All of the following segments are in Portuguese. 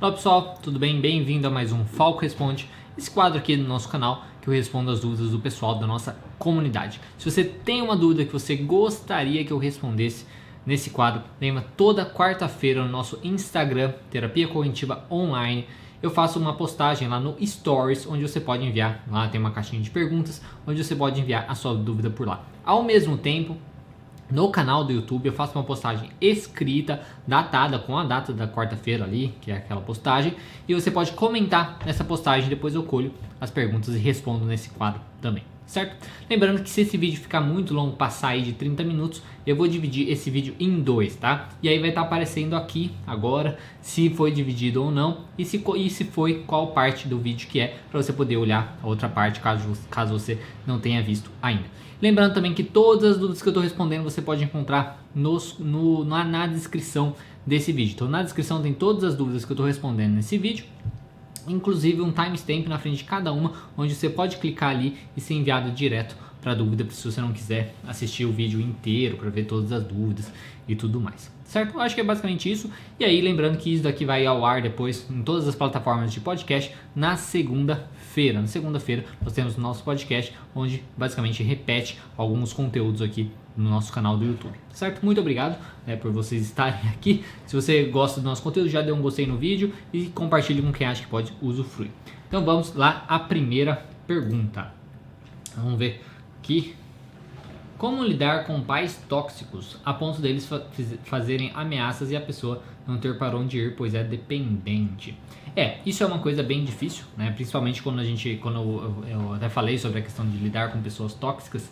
Olá pessoal, tudo bem? Bem-vindo a mais um Falco Responde, esse quadro aqui do nosso canal que eu respondo as dúvidas do pessoal da nossa comunidade. Se você tem uma dúvida que você gostaria que eu respondesse nesse quadro, lembra, toda quarta-feira no nosso Instagram, Terapia Cognitiva Online, eu faço uma postagem lá no Stories, onde você pode enviar, lá tem uma caixinha de perguntas, onde você pode enviar a sua dúvida por lá. Ao mesmo tempo, no canal do YouTube eu faço uma postagem escrita, datada com a data da quarta-feira ali, que é aquela postagem, e você pode comentar nessa postagem, depois eu colho as perguntas e respondo nesse quadro também, certo? Lembrando que se esse vídeo ficar muito longo, passar aí de 30 minutos, eu vou dividir esse vídeo em dois, tá? E aí vai estar aparecendo aqui agora se foi dividido ou não, e se foi, qual parte do vídeo que é, para você poder olhar a outra parte, caso você não tenha visto ainda. Lembrando também que todas as dúvidas que eu estou respondendo você pode encontrar na descrição desse vídeo. Então na descrição tem todas as dúvidas que eu estou respondendo nesse vídeo, inclusive um timestamp na frente de cada uma, onde você pode clicar ali e ser enviado direto para a dúvida, se você não quiser assistir o vídeo inteiro para ver todas as dúvidas e tudo mais, certo? Eu acho que é basicamente isso. E aí lembrando que isso daqui vai ao ar depois em todas as plataformas de podcast na segunda-feira. Na segunda-feira nós temos o nosso podcast, onde basicamente repete alguns conteúdos aqui no nosso canal do YouTube, certo? Muito obrigado por vocês estarem aqui. Se você gosta do nosso conteúdo, já dê um gostei no vídeo e compartilhe com quem acha que pode usufruir. Então vamos lá, a primeira pergunta. Vamos ver aqui. Como lidar com pais tóxicos a ponto deles fazerem ameaças e a pessoa não ter para onde ir, pois é dependente? Isso é uma coisa bem difícil, né? Principalmente quando eu até falei sobre a questão de lidar com pessoas tóxicas.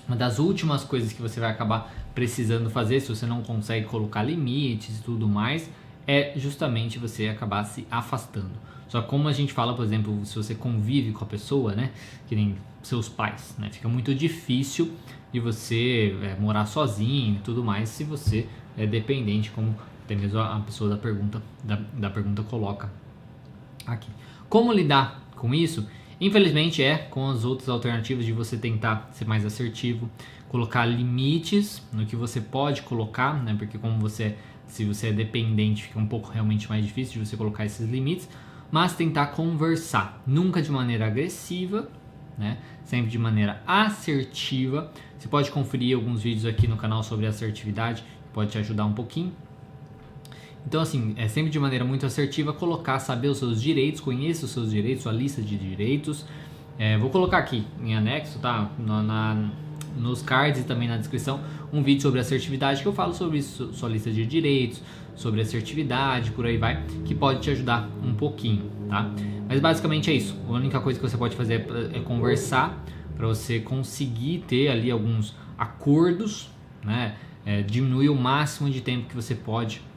Uma das últimas coisas que você vai acabar precisando fazer, se você não consegue colocar limites e tudo mais, é justamente você acabar se afastando. Só que como a gente fala, por exemplo, se você convive com a pessoa, né, que nem seus pais, né, fica muito difícil de você morar sozinho e tudo mais se você é dependente, como até mesmo a pessoa da pergunta coloca aqui. Como lidar com isso? Infelizmente com as outras alternativas de você tentar ser mais assertivo, colocar limites no que você pode colocar, né? Porque se você é dependente, fica um pouco realmente mais difícil de você colocar esses limites, mas tentar conversar, nunca de maneira agressiva, né? Sempre de maneira assertiva. Você pode conferir alguns vídeos aqui no canal sobre assertividade, pode te ajudar um pouquinho. Então assim, sempre de maneira muito assertiva, saber os seus direitos, conheça os seus direitos, sua lista de direitos. Vou colocar aqui em anexo, tá? Nos cards e também na descrição, um vídeo sobre assertividade que eu falo sobre isso, sua lista de direitos, sobre assertividade, por aí vai, que pode te ajudar um pouquinho, tá? Mas basicamente é isso. A única coisa que você pode fazer é conversar para você conseguir ter ali alguns acordos, né? Diminuir o máximo de tempo que você pode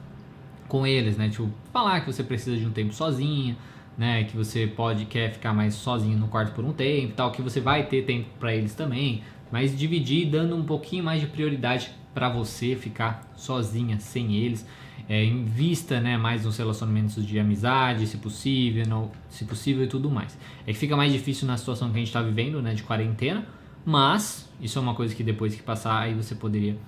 com eles, né? Tipo, falar que você precisa de um tempo sozinho, né? Que você quer ficar mais sozinho no quarto por um tempo, tal, que você vai ter tempo para eles também, mas dividir, dando um pouquinho mais de prioridade para você ficar sozinha, sem eles. Invista, né, mais nos relacionamentos de amizade, se possível e tudo mais. Que fica mais difícil na situação que a gente está vivendo, né, de quarentena, mas isso é uma coisa que depois que passar aí você poderia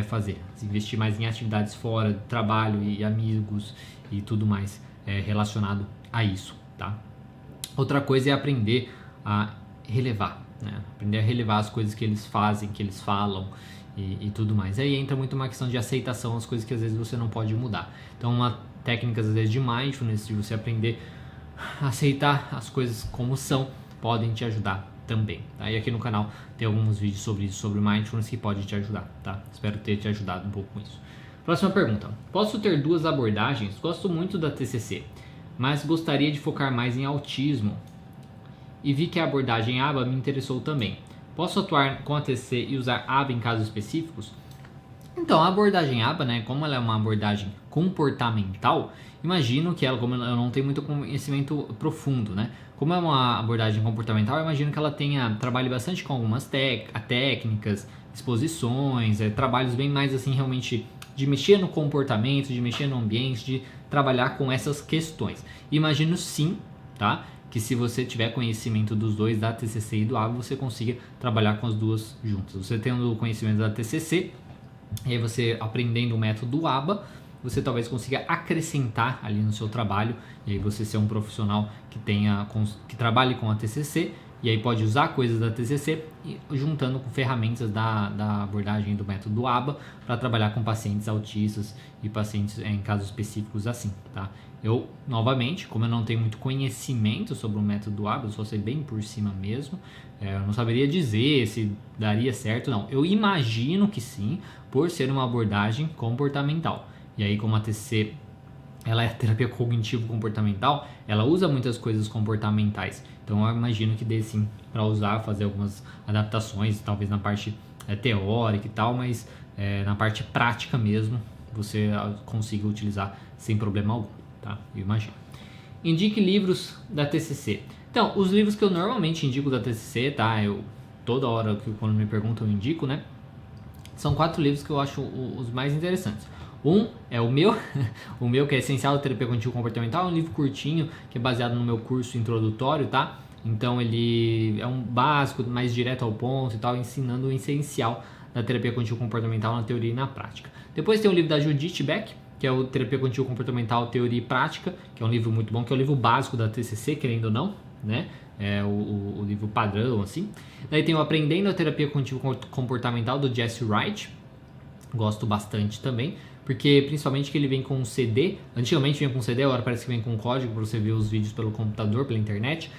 fazer, investir mais em atividades fora do trabalho e amigos e tudo mais relacionado a isso, tá? Outra coisa é aprender a relevar, né? Aprender a relevar as coisas que eles fazem, que eles falam e tudo mais. Aí entra muito uma questão de aceitação, as coisas que às vezes você não pode mudar. Então uma técnica às vezes de mindfulness, de você aprender a aceitar as coisas como são, podem te ajudar também, tá? E aqui no canal tem alguns vídeos sobre isso, sobre mindfulness, que pode te ajudar, tá? Espero ter te ajudado um pouco com isso. Próxima pergunta. Posso ter duas abordagens? Gosto muito da TCC, mas gostaria de focar mais em autismo e vi que a abordagem ABA me interessou também. Posso atuar com a TCC e usar ABA em casos específicos? Então, a abordagem ABA, né, como ela é uma abordagem comportamental, imagino que ela, como eu não tenho muito conhecimento profundo, né, como é uma abordagem comportamental, eu imagino que ela trabalhe bastante com algumas técnicas, exposições, trabalhos bem mais assim, realmente de mexer no comportamento, de mexer no ambiente, de trabalhar com essas questões. Imagino sim, tá? Que se você tiver conhecimento dos dois, da TCC e do ABA, você consiga trabalhar com as duas juntas. Você tendo o conhecimento da TCC, e aí você aprendendo o método ABA, você talvez consiga acrescentar ali no seu trabalho, e aí você ser um profissional que trabalhe com a TCC, e aí pode usar coisas da TCC juntando com ferramentas da abordagem do método ABA para trabalhar com pacientes autistas e pacientes em casos específicos assim, tá? Eu, novamente, como eu não tenho muito conhecimento sobre o método ABA, eu só sei bem por cima mesmo, eu não saberia dizer se daria certo ou não. Eu imagino que sim, por ser uma abordagem comportamental. E aí, como a TCC ela é terapia cognitivo-comportamental, ela usa muitas coisas comportamentais. Então eu imagino que dê sim para usar, fazer algumas adaptações, talvez na parte teórica e tal, mas na parte prática mesmo, você consiga utilizar sem problema algum, tá? Eu imagino. Indique livros da TCC. Então, os livros que eu normalmente indico da TCC, tá? Toda hora quando me perguntam eu indico, né? São 4 livros que eu acho os mais interessantes. Um é o meu, o meu que é Essencial da Terapia Cognitivo-Comportamental, é um livro curtinho que é baseado no meu curso introdutório, tá? Então ele é um básico, mais direto ao ponto e tal, ensinando o essencial da terapia cognitivo-comportamental na teoria e na prática. Depois tem o livro da Judith Beck, que é o Terapia Cognitivo-Comportamental, Teoria e Prática, que é um livro muito bom, que é o livro básico da TCC, querendo ou não, né? É o livro padrão, assim. Daí tem o Aprendendo a Terapia Cognitivo-Comportamental, do Jesse Wright, gosto bastante também, porque principalmente que ele vem com um CD, antigamente vinha com CD, agora parece que vem com código para você ver os vídeos pelo computador, pela internet,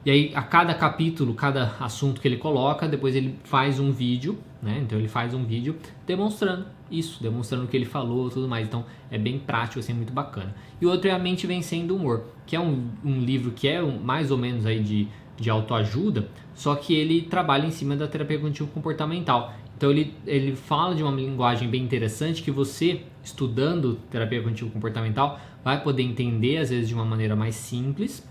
e aí a cada capítulo, cada assunto que ele coloca, depois ele faz um vídeo, né? Então ele faz um vídeo demonstrando isso, demonstrando o que ele falou e tudo mais, então é bem prático, assim, muito bacana. E o outro é A Mente Vencendo o Humor, que é um livro que é mais ou menos aí de autoajuda, só que ele trabalha em cima da terapia cognitivo-comportamental. Então ele fala de uma linguagem bem interessante que você, estudando terapia cognitivo-comportamental, vai poder entender às vezes de uma maneira mais simples,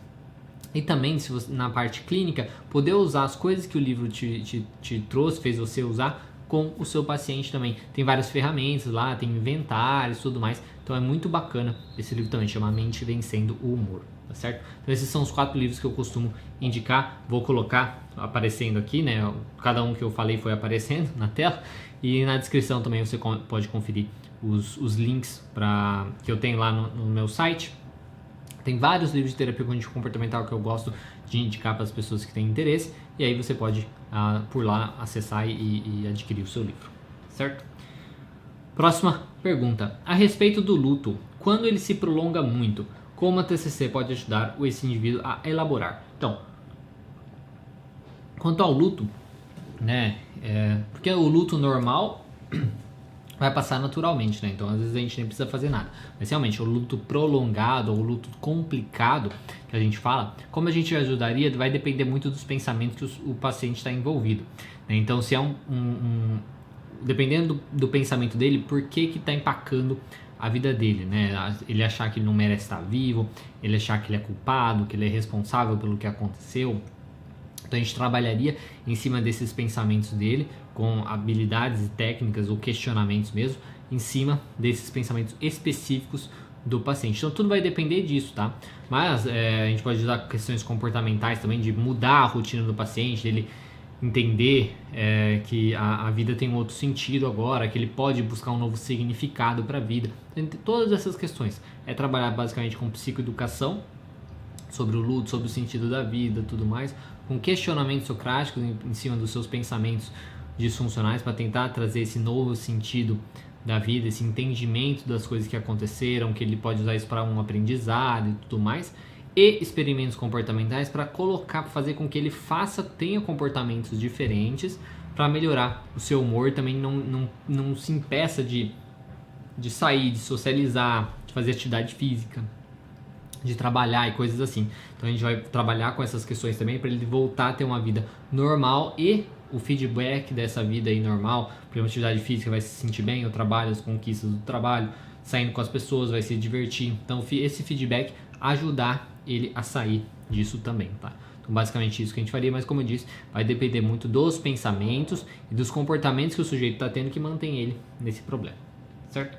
e também, se você, na parte clínica, poder usar as coisas que o livro te trouxe, fez você usar com o seu paciente também. Tem várias ferramentas lá, tem inventários e tudo mais, então é muito bacana esse livro também, chama Mente Vencendo o Humor, tá certo? Então esses são os 4 livros que eu costumo indicar, vou colocar aparecendo aqui, né? Cada um que eu falei foi aparecendo na tela, e na descrição também você pode conferir os links que eu tenho lá no meu site. Tem vários livros de terapia cognitivo-comportamental que eu gosto de indicar para as pessoas que têm interesse, e aí você pode, por lá, acessar e adquirir o seu livro, certo? Próxima pergunta. A respeito do luto, quando ele se prolonga muito, como a TCC pode ajudar esse indivíduo a elaborar? Então, quanto ao luto, né, porque o luto normal vai passar naturalmente, né? Então às vezes a gente nem precisa fazer nada. Mas realmente o luto prolongado ou o luto complicado que a gente fala, como a gente ajudaria, vai depender muito dos pensamentos que o paciente está envolvido, né? Então se é dependendo do pensamento dele, por que está empacando a vida dele, né? Ele achar que ele não merece estar vivo, ele achar que ele é culpado, que ele é responsável pelo que aconteceu. Então a gente trabalharia em cima desses pensamentos dele, com habilidades e técnicas ou questionamentos mesmo, em cima desses pensamentos específicos do paciente. Então tudo vai depender disso, tá? Mas a gente pode usar questões comportamentais também, de mudar a rotina do paciente, dele entender que a vida tem um outro sentido agora, que ele pode buscar um novo significado para a vida. Então, todas essas questões é trabalhar basicamente com psicoeducação, sobre o luto, sobre o sentido da vida, tudo mais, com questionamentos socráticos em cima dos seus pensamentos disfuncionais, para tentar trazer esse novo sentido da vida, esse entendimento das coisas que aconteceram, que ele pode usar isso para um aprendizado e tudo mais, e experimentos comportamentais para fazer com que ele tenha comportamentos diferentes para melhorar o seu humor, também não se impeça de sair, de socializar, de fazer atividade física, de trabalhar e coisas assim. Então a gente vai trabalhar com essas questões também para ele voltar a ter uma vida normal, e o feedback dessa vida aí normal, por exemplo, atividade física, vai se sentir bem, o trabalho, as conquistas do trabalho, saindo com as pessoas, vai se divertir. Então esse feedback ajudar ele a sair disso também, tá? Então basicamente isso que a gente faria, mas como eu disse, vai depender muito dos pensamentos e dos comportamentos que o sujeito está tendo que mantém ele nesse problema, certo?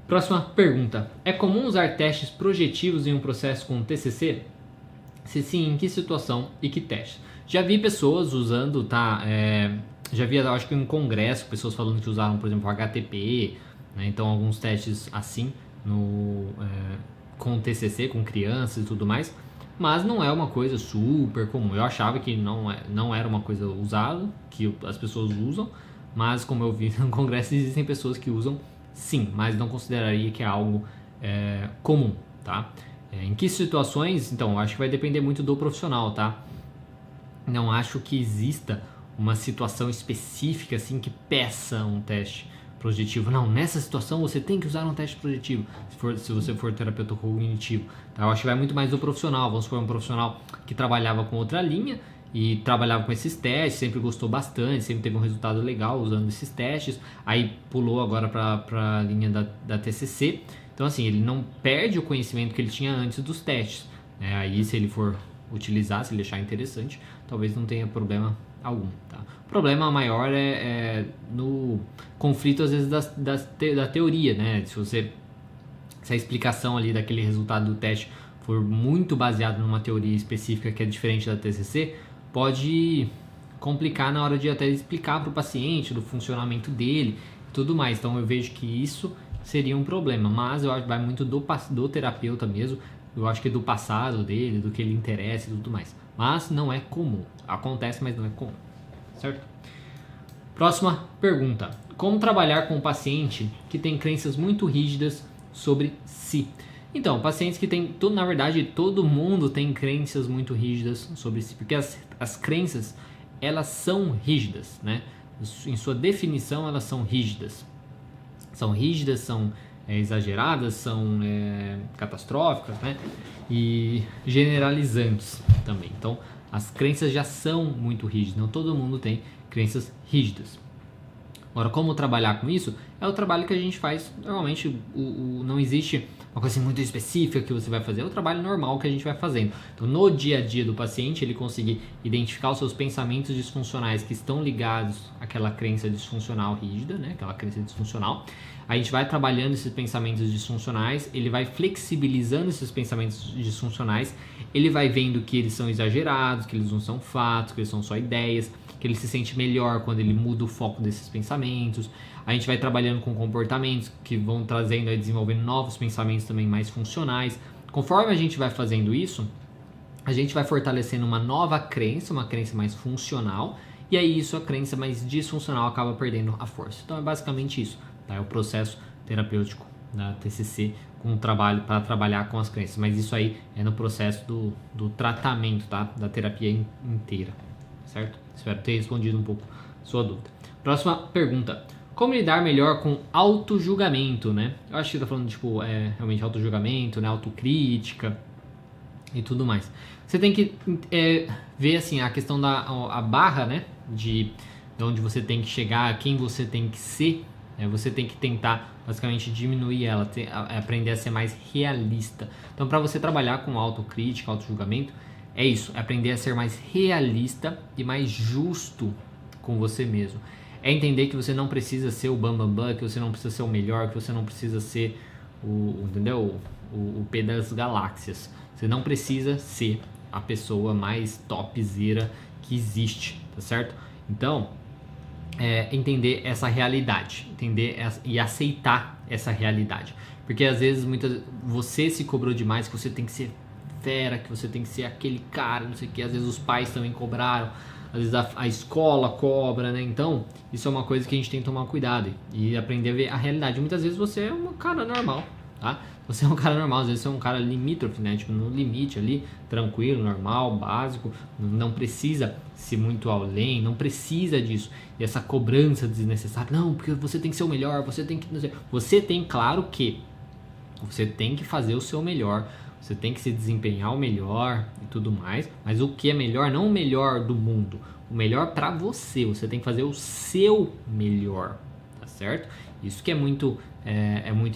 Próxima pergunta. É comum usar testes projetivos em um processo com TCC? Se sim, em que situação e que testes? Já vi pessoas usando, tá? Já vi, acho que em um congresso, pessoas falando que usaram, por exemplo, o HTP, né? Então alguns testes assim com TCC, com crianças e tudo mais, mas não é uma coisa super comum. Eu achava que não era uma coisa usada, que as pessoas usam, mas como eu vi no congresso, existem pessoas que usam sim, mas não consideraria que é algo comum, tá? Em que situações? Então, eu acho que vai depender muito do profissional, tá? Não acho que exista uma situação específica assim que peça um teste projetivo. Não, nessa situação você tem que usar um teste projetivo, se você for terapeuta cognitivo. Tá? Eu acho que vai muito mais do profissional. Vamos supor um profissional que trabalhava com outra linha e trabalhava com esses testes, sempre gostou bastante, sempre teve um resultado legal usando esses testes, aí pulou agora para a linha da TCC. Então assim, ele não perde o conhecimento que ele tinha antes dos testes, né? Aí se ele for utilizar, se ele achar interessante, talvez não tenha problema algum, tá? O problema maior é no conflito às vezes da teoria, né? Se a explicação ali daquele resultado do teste for muito baseado numa teoria específica que é diferente da TCC, pode complicar na hora de até explicar para o paciente do funcionamento dele e tudo mais. Então eu vejo que isso seria um problema, mas eu acho que vai muito do terapeuta mesmo. Eu acho que do passado dele, do que ele interessa e tudo mais. Mas não é comum. Acontece, mas não é comum. Certo? Próxima pergunta. Como trabalhar com um paciente que tem crenças muito rígidas sobre si? Então, pacientes que têm... Na verdade, todo mundo tem crenças muito rígidas sobre si. Porque as crenças, elas são rígidas, né? Em sua definição, elas são rígidas. São rígidas, são exageradas, são catastróficas, né? E generalizantes também. Então, as crenças já são muito rígidas. Não todo mundo tem crenças rígidas. Agora, como trabalhar com isso? É o trabalho que a gente faz normalmente. Não existe uma coisa assim muito específica que você vai fazer. É o trabalho normal que a gente vai fazendo. Então, no dia a dia do paciente, ele conseguir identificar os seus pensamentos disfuncionais que estão ligados àquela crença disfuncional rígida, né? Aquela crença disfuncional. A gente vai trabalhando esses pensamentos disfuncionais, ele vai flexibilizando esses pensamentos disfuncionais, ele vai vendo que eles são exagerados, que eles não são fatos, que eles são só ideias, que ele se sente melhor quando ele muda o foco desses pensamentos. A gente vai trabalhando com comportamentos que vão trazendo e desenvolvendo novos pensamentos também mais funcionais. Conforme a gente vai fazendo isso, a gente vai fortalecendo uma nova crença, uma crença mais funcional, e aí isso, a crença mais disfuncional acaba perdendo a força. Então é basicamente isso. Tá? É o processo terapêutico da TCC com trabalho para trabalhar com as crenças, mas isso aí é no processo do tratamento, tá? Da terapia inteira, certo? Espero ter respondido um pouco sua dúvida. Próxima pergunta: como lidar melhor com auto-julgamento, né? Eu acho que você tá falando tipo realmente auto-julgamento, né? Autocrítica e tudo mais. Você tem que ver assim a questão a barra, né? De onde você tem que chegar, quem você tem que ser. Você tem que tentar basicamente diminuir ela, aprender a ser mais realista. Então, para você trabalhar com autocrítica, autojulgamento, é isso, é aprender a ser mais realista e mais justo com você mesmo. É entender que você não precisa ser o bambambam, que você não precisa ser o melhor, que você não precisa ser o P das galáxias. Você não precisa ser a pessoa mais topzera que existe, tá certo? Então, entender essa realidade, e aceitar essa realidade, porque às vezes você se cobrou demais que você tem que ser fera, que você tem que ser aquele cara, não sei o que, às vezes os pais também cobraram, às vezes a escola cobra, né? Então isso é uma coisa que a gente tem que tomar cuidado e aprender a ver a realidade. Muitas vezes você é um cara normal, tá? Você é um cara normal, às vezes você é um cara limítrofe, né? Tipo, no limite ali, tranquilo, normal, básico, não precisa ser muito além, não precisa disso. E essa cobrança desnecessária, não, porque você tem que ser o melhor, você tem que... Você tem, claro que você tem que fazer o seu melhor, você tem que se desempenhar o melhor e tudo mais, mas o que é melhor, não o melhor do mundo, o melhor pra você tem que fazer o seu melhor, tá certo? Isso que é muito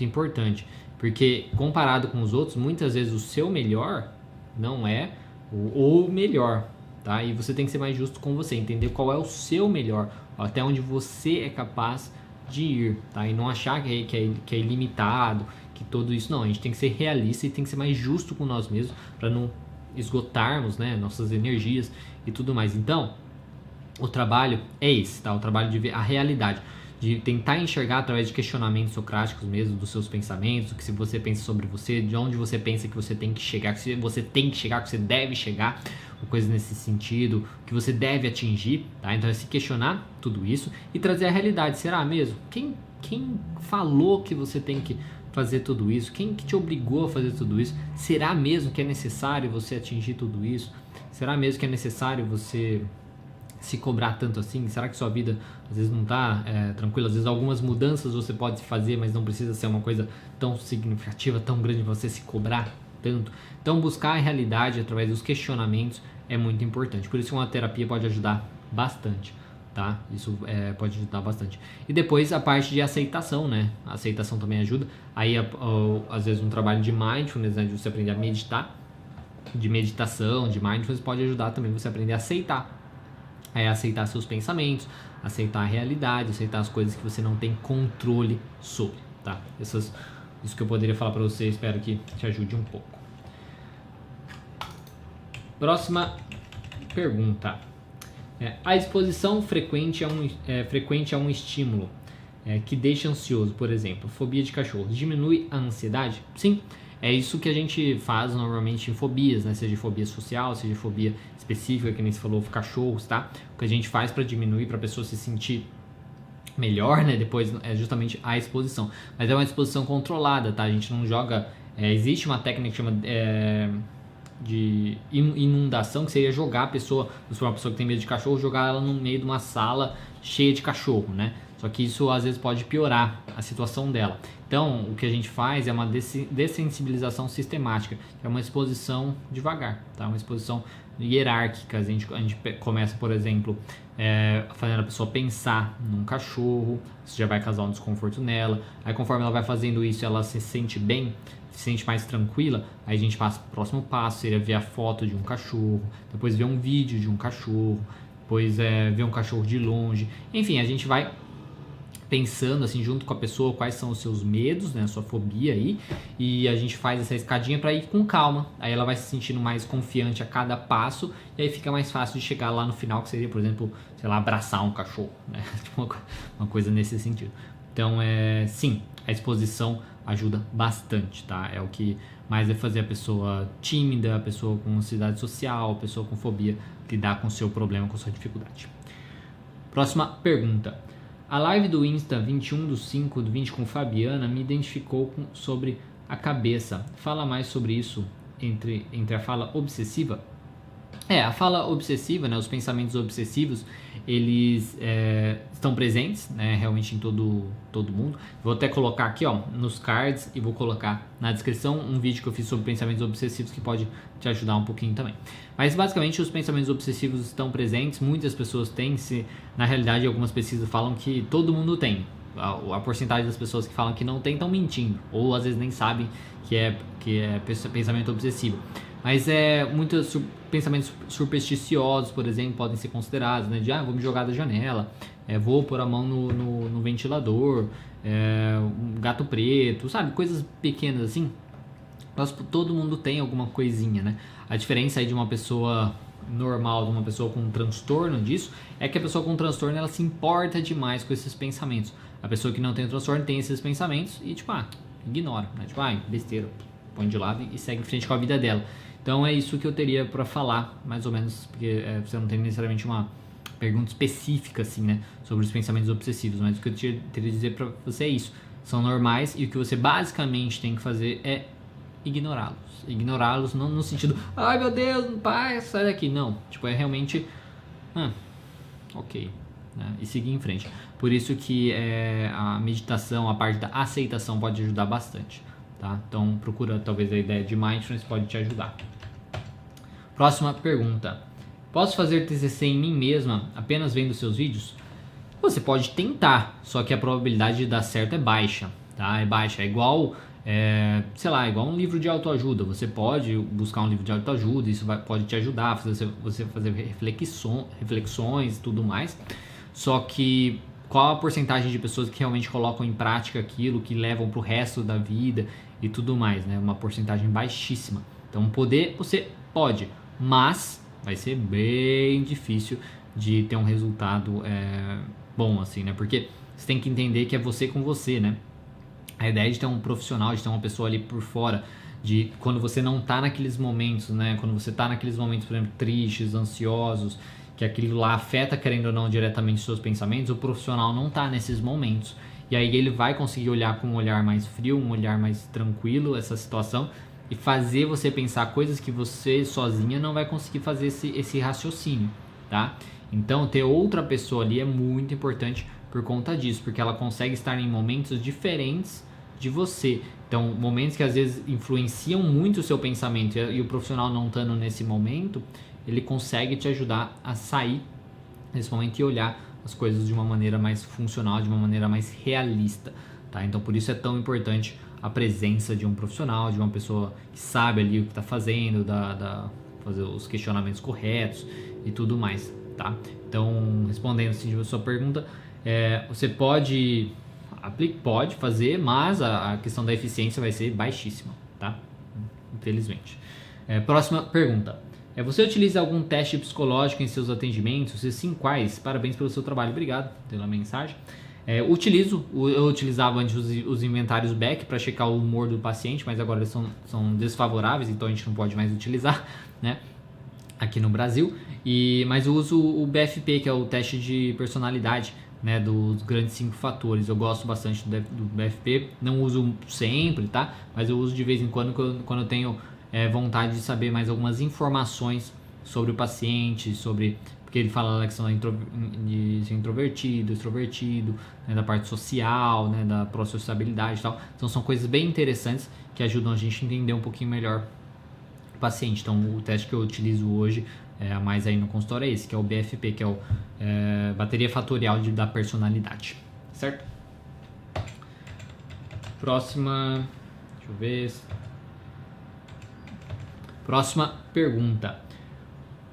importante. Porque comparado com os outros, muitas vezes o seu melhor não é o melhor, tá? E você tem que ser mais justo com você, entender qual é o seu melhor, até onde você é capaz de ir, tá? E não achar que é ilimitado, que tudo isso não. A gente tem que ser realista e tem que ser mais justo com nós mesmos para não esgotarmos, né, nossas energias e tudo mais. Então, o trabalho é esse, tá? O trabalho de ver a realidade. de tentar enxergar através de questionamentos socráticos mesmo, dos seus pensamentos, o que se você pensa sobre você, de onde você pensa que você tem que chegar, que você tem que chegar, que você deve chegar, ou coisas nesse sentido, que você deve atingir, tá? Então é se questionar tudo isso e trazer a realidade. Será mesmo? Quem falou que você tem que fazer tudo isso? Quem que te obrigou a fazer tudo isso? Será mesmo que é necessário você atingir tudo isso? Será mesmo que é necessário você se cobrar tanto assim? Será que sua vida às vezes não está tranquila? Às vezes algumas mudanças você pode fazer, mas não precisa ser uma coisa tão significativa, tão grande você se cobrar tanto. Então buscar a realidade através dos questionamentos é muito importante. Por isso que uma terapia pode ajudar bastante, tá? Isso pode ajudar bastante. E depois a parte de aceitação, né? A aceitação também ajuda. Aí às vezes um trabalho de mindfulness, né? De você aprender a meditar, de meditação, de mindfulness, pode ajudar também você a aprender a aceitar. Aceitar seus pensamentos, aceitar a realidade, aceitar as coisas que você não tem controle sobre, tá? Isso que eu poderia falar para você, espero que te ajude um pouco. Próxima pergunta. A exposição frequente a um estímulo que deixa ansioso, por exemplo, fobia de cachorros, diminui a ansiedade? Sim. É isso que a gente faz normalmente em fobias, né? Seja fobia social, seja fobia específica, que nem se falou, cachorros, tá? O que a gente faz para diminuir, para a pessoa se sentir melhor, né? Depois é justamente a exposição. Mas é uma exposição controlada, tá? A gente não joga... existe uma técnica que chama de inundação, que seria jogar a pessoa, se for uma pessoa que tem medo de cachorro, jogar ela no meio de uma sala cheia de cachorro, né? Só que isso às vezes pode piorar a situação dela. Então, o que a gente faz é uma dessensibilização sistemática, que é uma exposição devagar, tá? Uma exposição hierárquica. A gente começa, por exemplo, fazendo a pessoa pensar num cachorro, isso já vai causar um desconforto nela. Aí, conforme ela vai fazendo isso, ela se sente bem, se sente mais tranquila, aí a gente passa para o próximo passo, seria ver a foto de um cachorro, depois ver um vídeo de um cachorro, depois ver um cachorro de longe. Enfim, a gente vai pensando assim junto com a pessoa quais são os seus medos, né, a sua fobia aí, e a gente faz essa escadinha para ir com calma. Aí ela vai se sentindo mais confiante a cada passo e aí fica mais fácil de chegar lá no final, que seria, por exemplo, sei lá, abraçar um cachorro, né? Uma coisa nesse sentido. Então, sim, a exposição ajuda bastante, tá? É o que mais vai fazer a pessoa tímida, a pessoa com ansiedade social, a pessoa com fobia lidar com o seu problema, com a sua dificuldade. Próxima pergunta. A live do Insta 21/5/20 com Fabiana me identificou sobre a cabeça. Fala mais sobre isso entre a fala obsessiva? A fala obsessiva, né, os pensamentos obsessivos, eles estão presentes, né, realmente em todo mundo. Vou até colocar aqui nos cards e vou colocar na descrição um vídeo que eu fiz sobre pensamentos obsessivos que pode te ajudar um pouquinho também. Mas basicamente os pensamentos obsessivos estão presentes, muitas pessoas têm, na realidade algumas pesquisas falam que todo mundo tem. A porcentagem das pessoas que falam que não tem estão mentindo, ou às vezes nem sabem que é pensamento obsessivo. Mas muitos pensamentos supersticiosos, por exemplo, podem ser considerados, né? De vou me jogar da janela, vou pôr a mão no ventilador, um gato preto, sabe? Coisas pequenas assim. Todo mundo tem alguma coisinha, né? A diferença aí de uma pessoa normal, de uma pessoa com um transtorno disso, é que a pessoa com transtorno, ela se importa demais com esses pensamentos. A pessoa que não tem transtorno tem esses pensamentos e ignora, né? Besteira, põe de lado e segue em frente com a vida dela. Então é isso que eu teria para falar, mais ou menos, porque você não tem necessariamente uma pergunta específica assim, né, sobre os pensamentos obsessivos, mas o que eu teria a dizer para você é isso. São normais e o que você basicamente tem que fazer é ignorá-los. Ignorá-los não no sentido, ai meu Deus, pai, sai daqui. Não, é realmente, ok, né, e seguir em frente. Por isso que a meditação, a parte da aceitação pode ajudar bastante. Tá? Então procura, talvez a ideia de mindfulness pode te ajudar. Próxima pergunta. Posso fazer TCC em mim mesma apenas vendo seus vídeos? Você pode tentar, só que a probabilidade de dar certo é baixa, tá? É baixa, é igual, igual um livro de autoajuda. Você pode buscar um livro de autoajuda, isso pode te ajudar, você fazer reflexões e tudo mais. Só que qual a porcentagem de pessoas que realmente colocam em prática aquilo, que levam para o resto da vida e tudo mais, né? Uma porcentagem baixíssima. Então você pode, mas vai ser bem difícil de ter um resultado bom assim, né? Porque você tem que entender que é você com você, né? A ideia de ter um profissional, de ter uma pessoa ali por fora, de quando você não tá naqueles momentos, né? Quando você tá naqueles momentos, por exemplo, tristes, ansiosos, que aquilo lá afeta, querendo ou não, diretamente os seus pensamentos, o profissional não tá nesses momentos. E aí ele vai conseguir olhar com um olhar mais frio, um olhar mais tranquilo essa situação e fazer você pensar coisas que você sozinha não vai conseguir fazer esse raciocínio, tá? Então ter outra pessoa ali é muito importante por conta disso, porque ela consegue estar em momentos diferentes de você. Então, momentos que às vezes influenciam muito o seu pensamento e o profissional não estando nesse momento, ele consegue te ajudar a sair nesse momento e olhar as coisas de uma maneira mais funcional, de uma maneira mais realista, tá? Então, por isso é tão importante a presença de um profissional, de uma pessoa que sabe ali o que está fazendo, fazer os questionamentos corretos e tudo mais, tá? Então, respondendo assim a sua pergunta, você pode fazer, mas a questão da eficiência vai ser baixíssima, tá? Infelizmente. Próxima pergunta. Você utiliza algum teste psicológico em seus atendimentos? Se sim, quais? Parabéns pelo seu trabalho. Obrigado pela mensagem. Eu utilizava antes os inventários Beck para checar o humor do paciente, mas agora eles são desfavoráveis, então a gente não pode mais utilizar, né? Aqui no Brasil. Mas eu uso o BFP, que é o teste de personalidade, né, dos grandes 5 fatores. Eu gosto bastante do BFP, não uso sempre, tá? Mas eu uso de vez em quando eu tenho vontade de saber mais algumas informações sobre o paciente, porque ele fala da questão de ser introvertido, extrovertido, né, da parte social, né, da pró-sociabilidade e tal. Então são coisas bem interessantes que ajudam a gente a entender um pouquinho melhor o paciente. Então o teste que eu utilizo hoje mais aí no consultório é esse, que é o BFP, que é o bateria fatorial da personalidade, certo? Próxima, deixa eu ver. Próxima pergunta.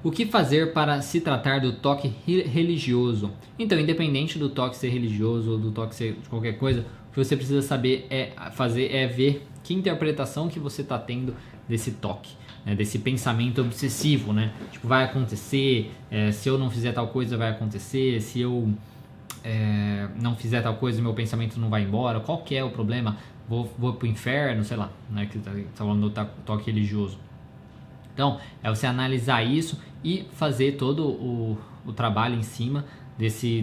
O que fazer para se tratar do toque religioso? Então, independente do toque ser religioso ou do toque ser de qualquer coisa, o que você precisa saber é ver que interpretação que você está tendo desse toque, né, desse pensamento obsessivo, né? Tipo, vai acontecer, se eu não fizer tal coisa vai acontecer, se eu não fizer tal coisa meu pensamento não vai embora, qual que é o problema? Vou pro inferno, sei lá, né? Que tá falando do toque religioso. Então, é você analisar isso e fazer todo o trabalho em cima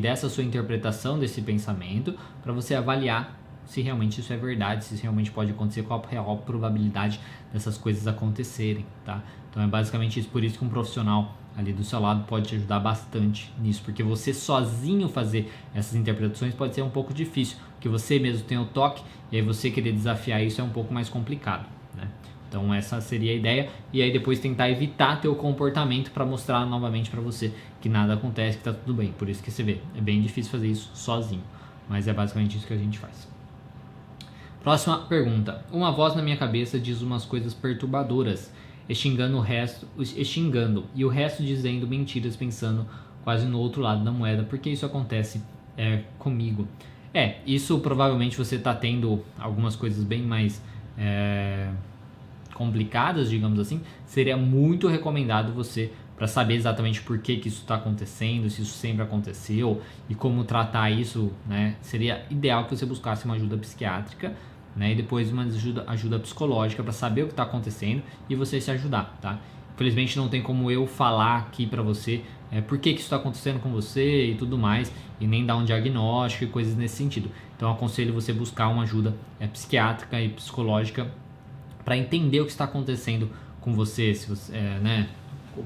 dessa sua interpretação desse pensamento para você avaliar se realmente isso é verdade, se isso realmente pode acontecer, qual a real probabilidade dessas coisas acontecerem, tá? Então é basicamente isso, por isso que um profissional ali do seu lado pode te ajudar bastante nisso, porque você sozinho fazer essas interpretações pode ser um pouco difícil, porque você mesmo tem o toque e aí você querer desafiar isso é um pouco mais complicado, né? Então essa seria a ideia, e aí depois tentar evitar teu comportamento para mostrar novamente para você que nada acontece, que tá tudo bem. Por isso que você vê, é bem difícil fazer isso sozinho, mas é basicamente isso que a gente faz. Próxima pergunta. Uma voz na minha cabeça diz umas coisas perturbadoras, xingando e o resto dizendo mentiras, pensando quase no outro lado da moeda. Por que isso acontece comigo? Isso provavelmente você está tendo algumas coisas bem mais complicadas, digamos assim. Seria muito recomendado você, para saber exatamente por que isso está acontecendo, se isso sempre aconteceu e como tratar isso, né? Seria ideal que você buscasse uma ajuda psiquiátrica, né? E depois uma ajuda psicológica para saber o que está acontecendo e você se ajudar, tá? Infelizmente não tem como eu falar aqui para você por que isso está acontecendo com você e tudo mais, e nem dar um diagnóstico e coisas nesse sentido. Então eu aconselho você buscar uma ajuda psiquiátrica e psicológica para entender o que está acontecendo com você, se você né?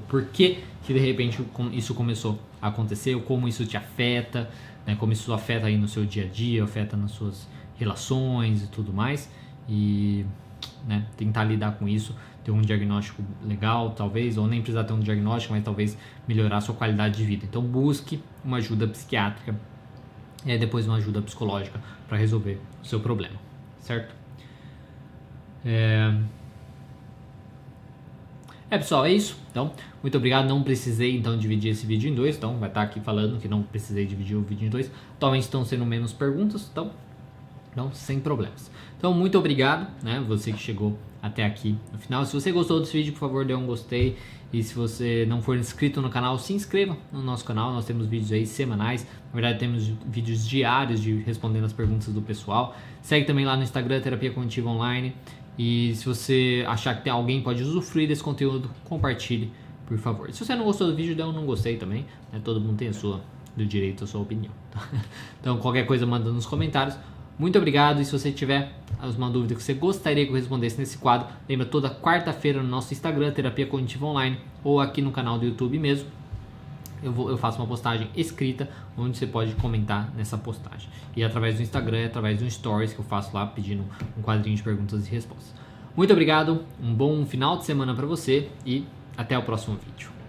Por que de repente isso começou a acontecer, ou como isso te afeta, né? Como isso afeta aí no seu dia a dia, afeta nas suas relações e tudo mais, e né, tentar lidar com isso, ter um diagnóstico legal talvez, ou nem precisar ter um diagnóstico, mas talvez melhorar a sua qualidade de vida. Então busque uma ajuda psiquiátrica e depois uma ajuda psicológica para resolver o seu problema, certo? Pessoal, é isso. Então, muito obrigado. Não precisei então dividir esse vídeo em dois, então vai estar aqui falando que não precisei dividir o vídeo em dois. Atualmente estão sendo menos perguntas, então Então, sem problemas. Então, muito obrigado, né? Você que chegou até aqui no final. Se você gostou desse vídeo, por favor, dê um gostei. E se você não for inscrito no canal, se inscreva no nosso canal. Nós temos vídeos aí semanais. Na verdade, temos vídeos diários de respondendo as perguntas do pessoal. Segue também lá no Instagram, Terapia Cognitiva Online. E se você achar que tem alguém que pode usufruir desse conteúdo, compartilhe, por favor. Se você não gostou do vídeo, dê um não gostei também. Né? Todo mundo tem do direito à sua opinião. Então, qualquer coisa, manda nos comentários. Muito obrigado, e se você tiver alguma dúvida que você gostaria que eu respondesse nesse quadro, lembra, toda quarta-feira no nosso Instagram, Terapia Cognitiva Online, ou aqui no canal do YouTube mesmo, eu faço uma postagem escrita, onde você pode comentar nessa postagem. E através do Instagram, através do Stories que eu faço lá, pedindo um quadrinho de perguntas e respostas. Muito obrigado, um bom final de semana para você, e até o próximo vídeo.